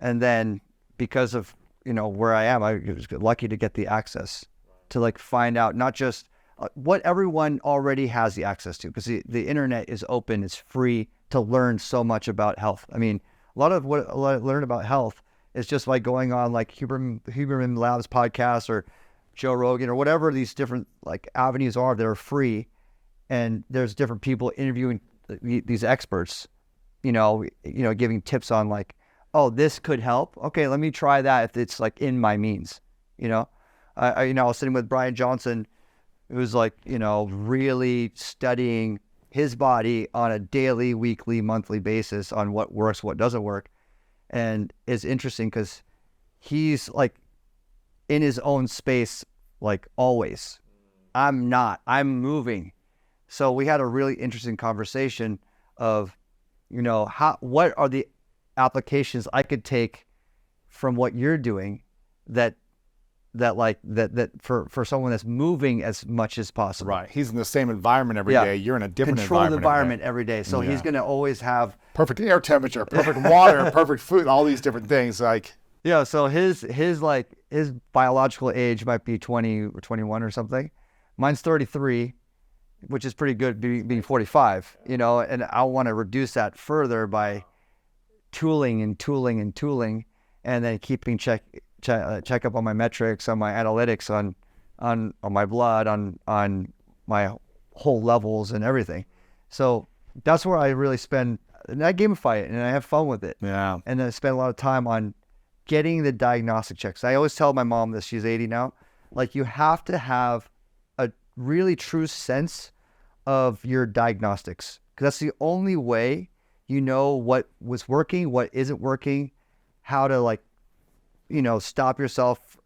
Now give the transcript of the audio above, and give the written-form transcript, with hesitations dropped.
And then because of, where I am, I was lucky to get the access to like find out not just what everyone already has the access to, because the internet is open, it's free to learn so much about health. I mean, a lot of what I learn about health is just by going on like Huberman Labs podcast or Joe Rogan or whatever these different like avenues are that are free, and there's different people interviewing these experts, giving tips on like, oh, this could help. Okay, let me try that if it's like in my means. I was sitting with Brian Johnson, who's like, really studying his body on a daily, weekly, monthly basis on what works, what doesn't work. And it's interesting because he's like in his own space, like always. I'm not, I'm moving. So we had a really interesting conversation of, what are the applications I could take from what you're doing that for someone that's moving as much as possible. Right. He's in the same environment every day. You're in a different controlled environment every day. So he's going to always have perfect air temperature, perfect water, perfect food, all these different things. So his biological age might be 20 or 21 or something. Mine's 33, which is pretty good being 45, and I want to reduce that further by tooling, and then keeping check up on my metrics, on my analytics, on my blood, on my whole levels and everything. So that's where I really spend, and I gamify it and I have fun with it. Yeah. And then I spend a lot of time on getting the diagnostic checks. I always tell my mom this, she's 80 now, like you have to have a really true sense of your diagnostics, because that's the only way you know what was working, what isn't working, how to stop yourself